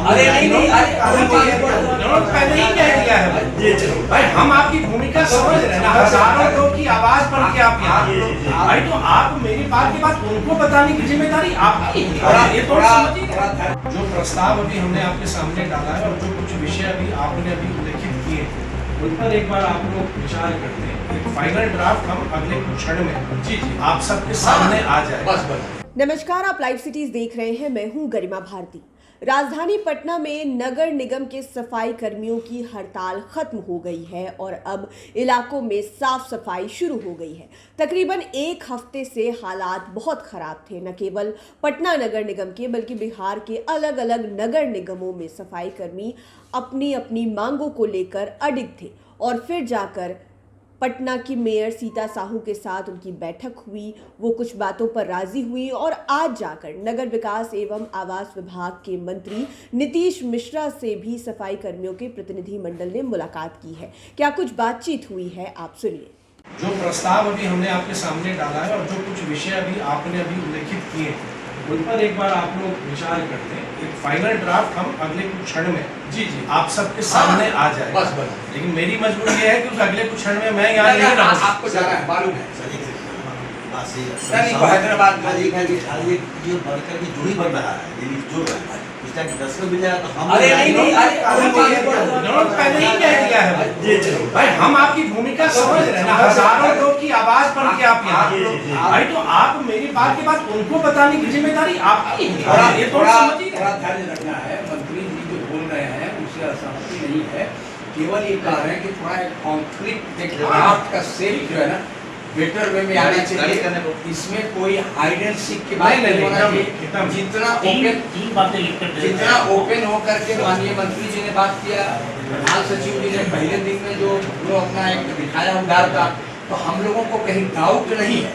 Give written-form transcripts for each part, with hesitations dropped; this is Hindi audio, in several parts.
अरे नहीं पहले ही कह दिया है भाई, हम आपकी भूमिका समझ रहे हैं ना, हजारों लोग की आवाज बन के आप यहाँ भाई, तो आप मेरी बात की बात उनको बताने की जिम्मेदारी आपकी है। ये तो समझिए, जो प्रस्ताव अभी हमने आपके सामने डाला है और जो कुछ विषय अभी आपने अभी उल्लेखित किए उन पर एक बार आप लोग विचार करते हैं। एक फाइनल ड्राफ्ट हम अगले कुछ क्षण में जी आप सबके सामने आ जाए। बस। नमस्कार, आप लाइव सिटीज देख रहे हैं। मैं हूं गरिमा भारती। राजधानी पटना में नगर निगम के सफाई कर्मियों की हड़ताल खत्म हो गई है और अब इलाकों में साफ सफाई शुरू हो गई है। तकरीबन एक हफ्ते से हालात बहुत खराब थे। न केवल पटना नगर निगम के बल्कि बिहार के अलग अलग नगर निगमों में सफाई कर्मी अपनी अपनी मांगों को लेकर अडिग थे और फिर जाकर पटना की मेयर सीता साहू के साथ उनकी बैठक हुई। वो कुछ बातों पर राजी हुई और आज जाकर नगर विकास एवं आवास विभाग के मंत्री नीतीश मिश्रा से भी सफाई कर्मियों के प्रतिनिधि मंडल ने मुलाकात की है। क्या कुछ बातचीत हुई है, आप सुनिए। जो प्रस्ताव अभी हमने आपके सामने डाला है और जो कुछ विषय अभी आपने अभी उल्लेखित किए उन पर एक बार आप लोग विचार करते हैं। एक फाइनल ड्राफ्ट हम अगले कुछ क्षण में जी आप सबके सामने आ जाए। बस। लेकिन मेरी मजबूरी ये है कि उस अगले कुछ क्षण में मैं यहाँ नहीं रहूँगा। आपको जाना है, मालूम है। हैदराबाद की जोड़ी बन रहा है, जुड़ रहा है। दस में मिल जाएगा तो हम अरे नहीं पहले ही कह दिया है भाई, हम आपकी भूमिका समझ रहे हैं ना, हजारों लोग की आवाज बन के आप यहाँ भाई, तो आप मेरी बात की बात उनको बताने की जिम्मेदारी आपकी है। ये तो समझिए, थोड़ा ध्यान रखना है। मंत्री जी जो बोल रहे हैं उससे असहमति नहीं है, केवल ये कह रहे हैं कि थोड़ा कॉन्फ्लिक्ट एक ड्राफ्ट का सेल जो है ना बेटर वे में आना चाहिए। इसमें कोई हाइड एंड सीक के बात नहीं होना चाहिए। जितना ओपन हो करके माननीय मंत्री जी ने बात किया, प्रधान सचिव जी ने पहले दिन में जो अपना एक दिखाया उदारता, तो हम लोगों को कहीं डाउट नहीं है,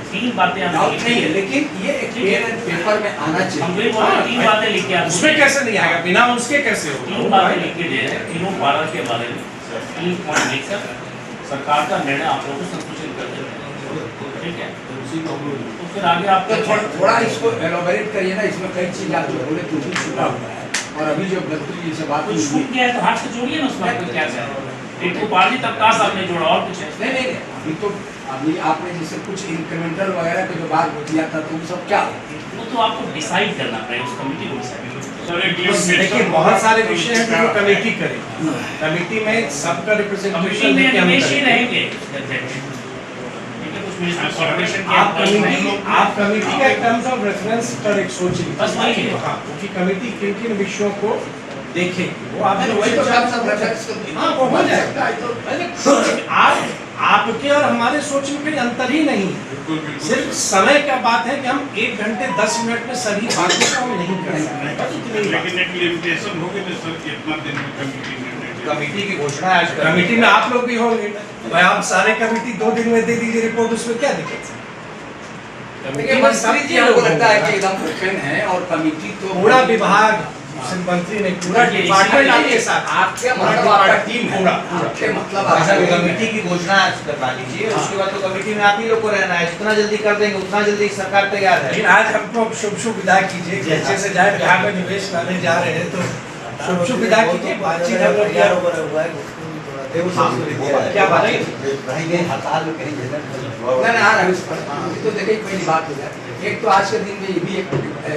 डाउट नहीं है, लेकिन ये एक पेन एंड पेपर में आना चाहिए। तीन बातें लिख के उसमें कैसे नहीं आएगा, बिना उसके कैसे होगा? तीन बातें लिख के दे रहे हैं, तीनों 12 के बारे में 3 पॉइंट लिखकर सरकार का निर्णय आप लोगों को संतुष्ट कर देते हैं। ठीक है, तो फिर आगे आप थोड़ा इसको एलोबरेट करिए ना। इसमें कई चीज आप जो बोले तो भी छुपा हुआ है, और अभी जो मंत्री जी से बात कुछ छूट गया है तो हाथ से जोड़िए ना उसमें। आपको क्या चाहिए? एक तो पार्टी तबकास आपने जोड़ा और कुछ है? नहीं, अभी तो अभी आपने जैसे कुछ इंक्रीमेंटल वगैरह का जो बात किया था तो वो सब क्या वो तो आपको डिसाइड करना पड़ेगा, उस कमेटी को डिसाइड। देखिए बहुत सारे विषय हैं जो कमेटी करेगी। कमेटी में सबका रिप्रेजेंटेशन रहेंगे। आप कमेटी का टर्म्स ऑफ रेफरेंस पर एक सोच लीजिए। बस वही है। हाँ, क्योंकि कमेटी किन किन विषयों को देखेगी वो आप हो जाएगा। आपके और हमारे सोच में कोई अंतर ही नहीं है, सिर्फ समय का बात है कि हम 1 घंटे 10 मिनट में सभी बातों को हम नहीं कर सकते। कमेटी की घोषणा आज कमेटी में आप लोग भी होंगे भाई, आप सारे कमेटी 2 दिन में दे दीजिए रिपोर्ट, उसमें क्या दिक्कत है? मंत्री जी हमको लगता है कि एकदम ओपन है, और कमेटी तो पूरा विभाग मंत्री ने पूरा डिपार्टमेंट आपके साथ, आपके मतलब आपका टीम पूरा आपके मतलब कमेटी की घोषणा आज करवा लीजिए। उसके बाद तो कमेटी में आप ही लोग को रहना है। जितना जल्दी कर देंगे उतना जल्दी सरकार तैयार है। लेकिन आज हमको शुभ विदा कीजिए, जैसे से जाए बिहार में निवेश लाने जा रहे हैं तो शुभ विदा कीजिए। बातचीत हम लोग क्या बात है हड़ताल में कहीं तो देखिए पहली बात हो जाए। एक तो आज के दिन में ये भी एक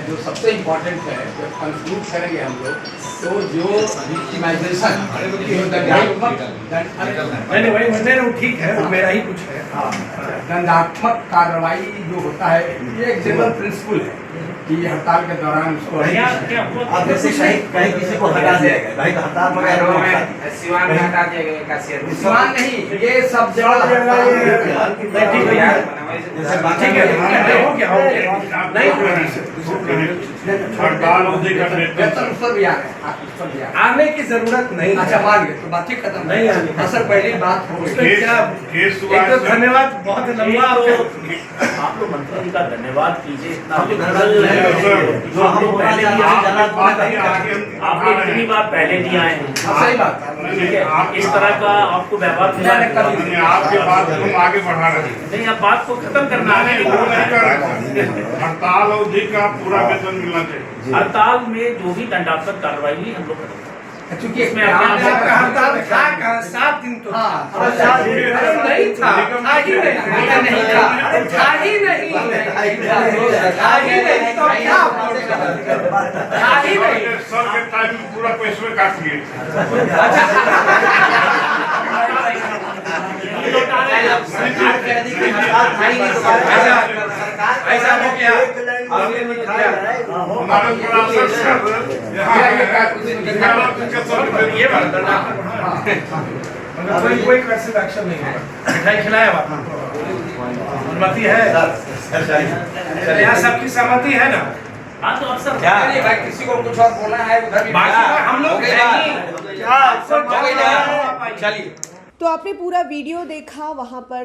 जो सबसे इम्पोर्टेंट है, जब कंक्लूड करेंगे हम लोग, तो जो विक्टिमाइजेशन ठीक है, वो मेरा ही कुछ है। दंडात्मक कार्रवाई जो होता है, ये एक जनरल प्रिंसिपल है कि हड़ताल के दौरान उसको आप जैसे कहीं किसी को हटा दिया गया, भाई हड़ताल में सिवान में हटा दिया गया, सिवान नहीं, ये सब आने की जरूरत नहीं। अच्छा मान गए तो बातचीत खत्म नहीं आने सर। पहली बात हो गई। एक तो धन्यवाद, बहुत लंबा आप लोग मंत्री का धन्यवाद कीजिए। आपने इतनी बार पहले दिया है, सही बात ठीक है। इस तरह का आपको व्यवहार मिला है, आपके बात हम आगे बढ़ा रहे हैं। नहीं, आप बात को खत्म करना है। हड़ताल अवधि का पूरा वेतन मिलना चाहिए। हड़ताल में जो भी दंडात्मक कार्रवाई हुई हम लोग करेंगे। क्योंकि इसमें आपका हड़ताल था कहाँ? 7 दिन तो था। हाँ, नहीं था, था ही नहीं, नहीं था, अरे था ही नहीं, था ही नहीं तो क्या था ही नहीं। सर के टाइम पूरा पैसे में काट लिए। ऐसा हो गया। हमारे प्रशासन सर ये कोई कैसे एक्शन नहीं होगा। मिठाई खिलाया अनुमति है, यहाँ सबकी सहमति है ना? हाँ तो अक्सर चलिए भाई, किसी को कुछ और बोलना है उधर भी बाकी हम लोग चलिए। तो आपने पूरा वीडियो देखा। वहाँ पर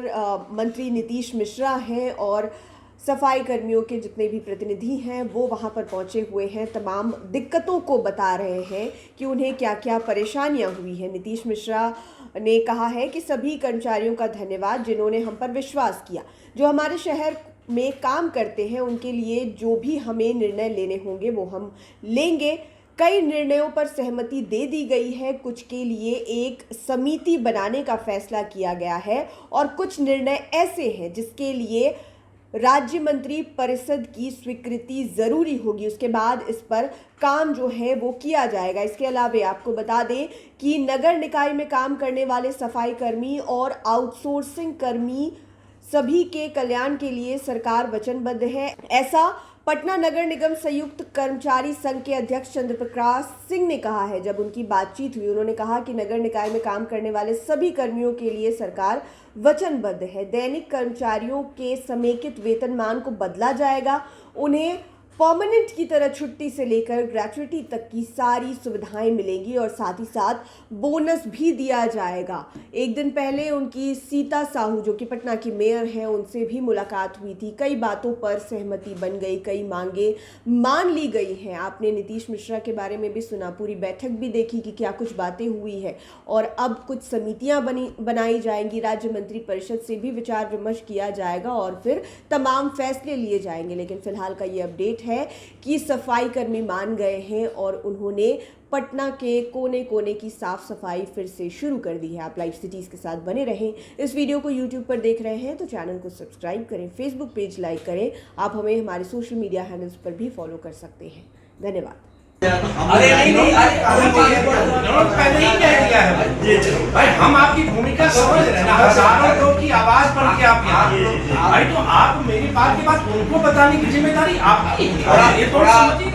मंत्री नीतीश मिश्रा हैं और सफाई कर्मियों के जितने भी प्रतिनिधि हैं वो वहाँ पर पहुँचे हुए हैं, तमाम दिक्कतों को बता रहे हैं कि उन्हें क्या क्या परेशानियाँ हुई हैं। नीतीश मिश्रा ने कहा है कि सभी कर्मचारियों का धन्यवाद जिन्होंने हम पर विश्वास किया, जो हमारे शहर में काम करते हैं, उनके लिए जो भी हमें निर्णय लेने होंगे वो हम लेंगे। कई निर्णयों पर सहमति दे दी गई है, कुछ के लिए एक समिति बनाने का फैसला किया गया है और कुछ निर्णय ऐसे हैं जिसके लिए राज्य मंत्री परिषद की स्वीकृति ज़रूरी होगी, उसके बाद इस पर काम जो है वो किया जाएगा। इसके अलावा आपको बता दें कि नगर निकाय में काम करने वाले सफाई कर्मी और आउटसोर्सिंग कर्मी सभी के कल्याण के लिए सरकार वचनबद्ध है। ऐसा पटना नगर निगम संयुक्त कर्मचारी संघ के अध्यक्ष चंद्र प्रकाश सिंह ने कहा है। जब उनकी बातचीत हुई, उन्होंने कहा कि नगर निकाय में काम करने वाले सभी कर्मियों के लिए सरकार वचनबद्ध है। दैनिक कर्मचारियों के समेकित वेतनमान को बदला जाएगा, उन्हें परमानेंट की तरह छुट्टी से लेकर ग्रेच्युटी तक की सारी सुविधाएं मिलेंगी और साथ ही साथ बोनस भी दिया जाएगा। एक दिन पहले उनकी सीता साहू जो कि पटना की मेयर हैं, उनसे भी मुलाकात हुई थी। कई बातों पर सहमति बन गई, कई मांगे मान ली गई हैं। आपने नीतीश मिश्रा के बारे में भी सुना, पूरी बैठक भी देखी कि क्या कुछ बातें हुई है और अब कुछ समितियां बनाई जाएंगी। राज्य मंत्री परिषद से भी विचार विमर्श किया जाएगा और फिर तमाम फैसले लिए जाएंगे। लेकिन फिलहाल का ये अपडेट है कि सफाई कर्मी मान गए हैं और उन्होंने पटना के कोने कोने की साफ सफाई फिर से शुरू कर दी है। आप लाइव सिटीज के साथ बने रहें। इस वीडियो को यूट्यूब पर देख रहे हैं तो चैनल को सब्सक्राइब करें, फेसबुक पेज लाइक करें। आप हमें हमारे सोशल मीडिया हैंडल्स पर भी फॉलो कर सकते हैं। धन्यवाद। अरे नहीं, पहले ही कह दिया है भाई, हम आपकी भूमिका समझ रहे हैं ना। हजारों लोग की आवाज बन के आप यहाँ भाई, तो आप मेरी बात की बात उनको बताने की जिम्मेदारी आपकी है। ये तो समझिए,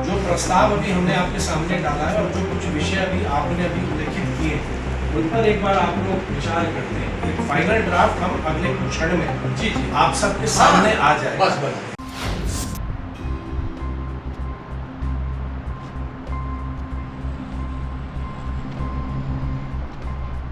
जो प्रस्ताव अभी हमने आपके सामने डाला है और जो कुछ विषय अभी आपने अभी उल्लेखित किए उन पर एक बार आप लोग विचार करते हैं। एक फाइनल ड्राफ्ट हम अगले कुछ क्षण में आप सबके सामने आ जाए।